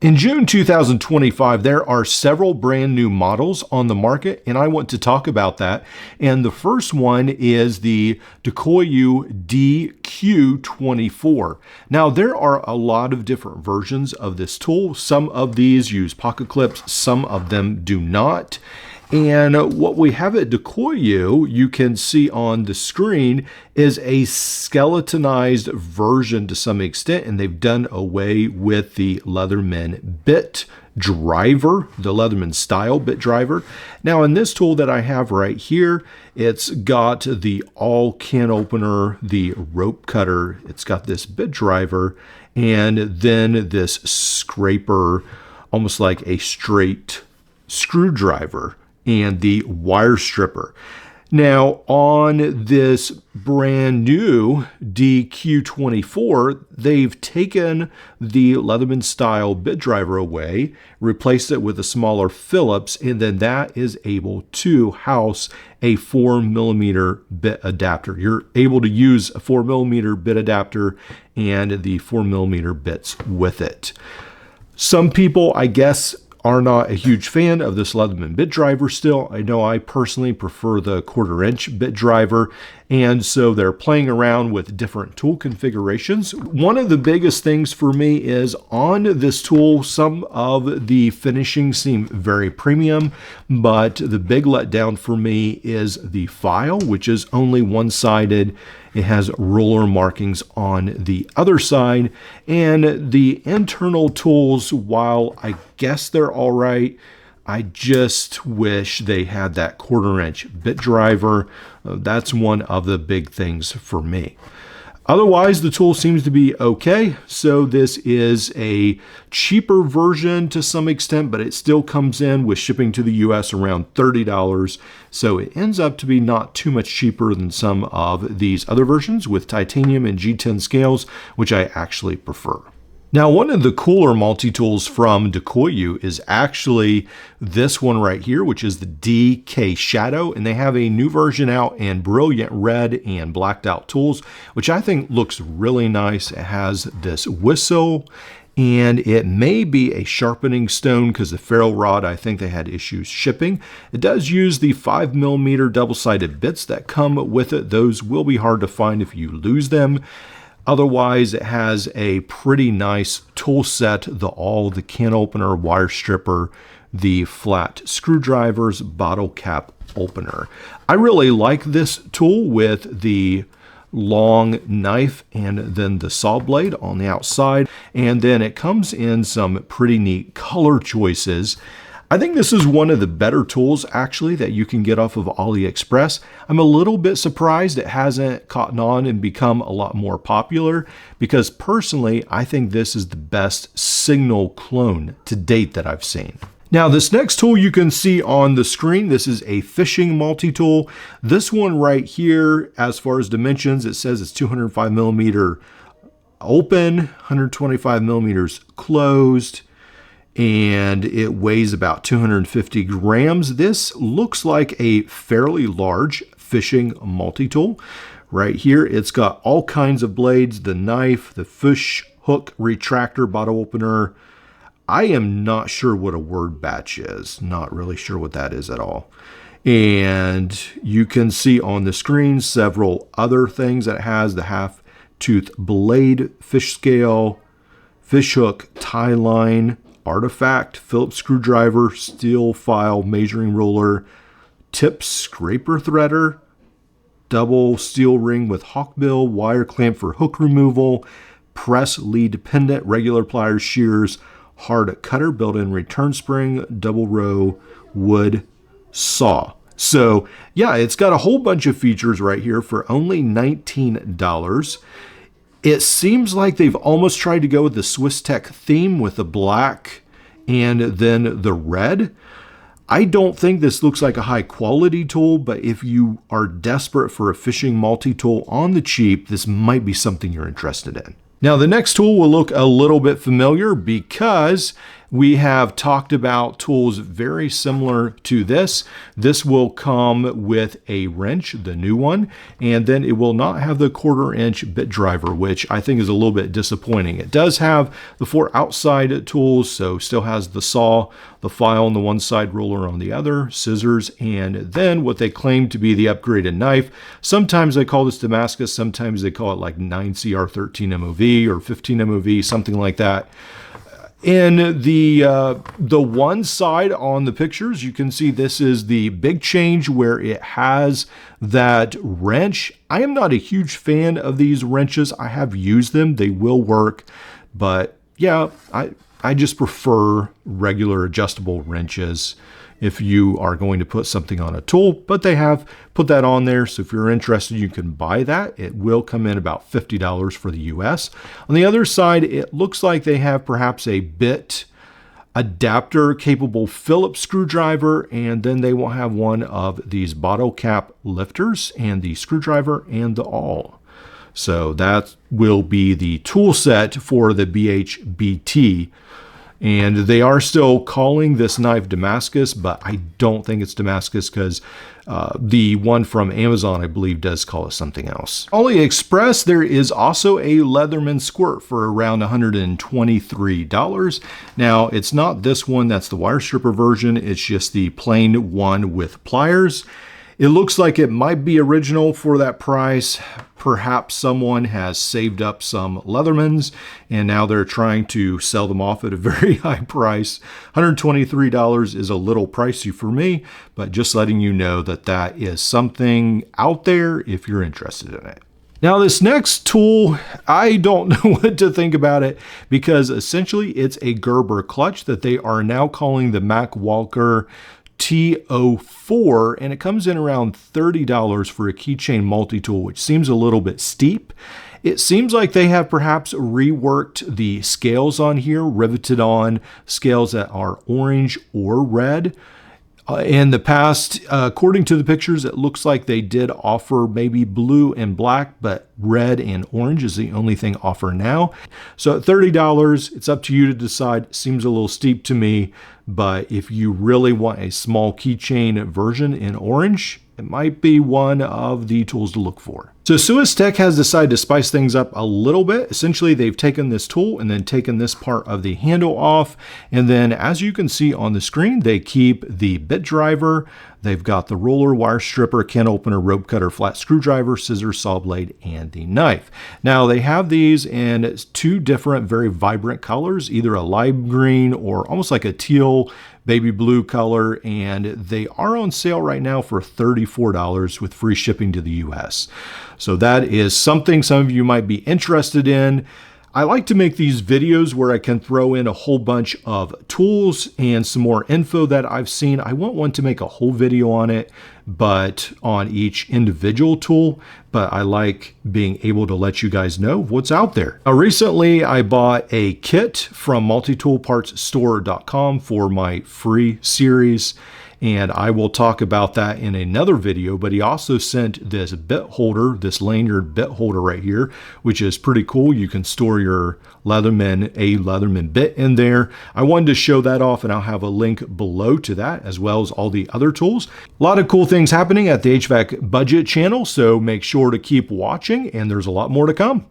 In June 2025, there are several brand new models on the market, and I want to talk about that. And the first one is the Decoyu DQ24. Now, there are a lot of different versions of this tool. Some of these use pocket clips, some of them do not. And what we have at Decoyu, you can see on the screen, is a skeletonized version to some extent, and they've done away with the Leatherman bit driver, the Leatherman style bit driver. Now in this tool that I have right here, it's got the all can opener, the rope cutter, it's got this bit driver, and then this scraper, almost like a straight screwdriver, and the wire stripper. Now on this brand new DQ24, they've taken the Leatherman style bit driver away, replaced it with a smaller Phillips, and then that is able to house a 4mm bit adapter. You're able to use a 4mm bit adapter and the 4mm bits with it. Some people, I guess, are not a huge fan of this Leatherman bit driver still. I know I personally prefer the 1/4 inch bit driver, and so they're playing around with different tool configurations. One of the biggest things for me is on this tool, some of the finishing seem very premium, but the big letdown for me is the file, which is only one-sided. It has ruler markings on the other side, and the internal tools, while I guess they're all right, I just wish they had that 1/4 inch bit driver. That's one of the big things for me. Otherwise, the tool seems to be okay. So this is a cheaper version to some extent, but it still comes in with shipping to the US around $30. So it ends up to be not too much cheaper than some of these other versions with titanium and G10 scales, which I actually prefer. Now, one of the cooler multi-tools from Decoyu is actually this one right here, which is the DK Shadow, and they have a new version out in brilliant red and blacked out tools, which I think looks really nice. It has this whistle, and it may be a sharpening stone because the ferrule rod, I think they had issues shipping. It does use the 5mm double-sided bits that come with it. Those will be hard to find if you lose them. Otherwise, it has a pretty nice tool set, all the can opener, wire stripper, the flat screwdrivers, bottle cap opener. I really like this tool with the long knife and then the saw blade on the outside. And then it comes in some pretty neat color choices. I think this is one of the better tools actually that you can get off of AliExpress. I'm a little bit surprised it hasn't caught on and become a lot more popular, because personally I think this is the best Signal clone to date that I've seen. Now this next tool you can see on the screen, this is a fishing multi-tool. This one right here, as far as dimensions, it says it's 205mm open, 125mm closed, and it weighs about 250 grams. This looks like a fairly large fishing multi-tool. Right here, it's got all kinds of blades, the knife, the fish hook retractor, bottle opener. I am not sure what a word batch is. Not really sure what that is at all. And you can see on the screen several other things that it has: the half-tooth blade, fish scale, fish hook, tie line, artifact, Phillips screwdriver, steel file measuring ruler, tip scraper threader, double steel ring with hawkbill, wire clamp for hook removal, press lead pendant, regular pliers, shears, hard cutter, built-in return spring, double row wood saw. So yeah, it's got a whole bunch of features right here for only $19. It seems like they've almost tried to go with the Swiss Tech theme with the black and then the red. I don't think this looks like a high quality tool, but if you are desperate for a fishing multi-tool on the cheap, this might be something you're interested in. Now the next tool will look a little bit familiar because we have talked about tools very similar to this. This will come with a wrench, the new one, and then it will not have the 1/4 inch bit driver, which I think is a little bit disappointing. It does have the 4 outside tools, so still has the saw, the file on the one side, ruler on the other, scissors, and then what they claim to be the upgraded knife. Sometimes they call this Damascus, sometimes they call it like 9CR13 MOV or 15 MOV, something like that. In the one side on the pictures, you can see this is the big change where it has that wrench. I am not a huge fan of these wrenches. I have used them. They will work. But yeah, I just prefer regular adjustable wrenches if you are going to put something on a tool, but they have put that on there. So if you're interested, you can buy that. It will come in about $50 for the US. On the other side, it looks like they have perhaps a bit adapter capable Phillips screwdriver, and then they will have one of these bottle cap lifters and the screwdriver and the awl. So that will be the tool set for the BHBT. And they are still calling this knife Damascus, but I don't think it's Damascus because the one from Amazon, I believe, does call it something else. AliExpress, there is also a Leatherman Squirt for around $123. Now, it's not this one, that's the wire stripper version. It's just the plain one with pliers. It looks like it might be original for that price. Perhaps someone has saved up some Leathermans and now they're trying to sell them off at a very high price. $123 is a little pricey for me, but just letting you know that that is something out there if you're interested in it. Now this next tool, I don't know what to think about it because essentially it's a Gerber clutch that they are now calling the Mac Walker T04, and it comes in around $30 for a keychain multi-tool, which seems a little bit steep. It seems like they have perhaps reworked the scales on here, riveted on scales that are orange or red. In the past, according to the pictures, it looks like they did offer maybe blue and black, but red and orange is the only thing offered now. So at $30, it's up to you to decide. Seems a little steep to me, but if you really want a small keychain version in orange, it might be one of the tools to look for. So Seiste has decided to spice things up a little bit. Essentially, they've taken this tool and then taken this part of the handle off. And then as you can see on the screen, they keep the bit driver. They've got the roller, wire stripper, can opener, rope cutter, flat screwdriver, scissors, saw blade, and the knife. Now they have these in 2 different, very vibrant colors, either a lime green or almost like a teal baby blue color, and they are on sale right now for $34 with free shipping to the US. So that is something some of you might be interested in. I like to make these videos where I can throw in a whole bunch of tools and some more info that I've seen. I won't want to make a whole video on it, but on each individual tool, but I like being able to let you guys know what's out there. Recently, I bought a kit from multitoolpartsstore.com for my free series, and I will talk about that in another video. But he also sent this bit holder, this lanyard bit holder right here, which is pretty cool. You can store your Leatherman bit in there. I wanted to show that off, and I'll have a link below to that, as well as all the other tools. A lot of cool things happening at the HVAC Budget channel, so make sure to keep watching, and there's a lot more to come.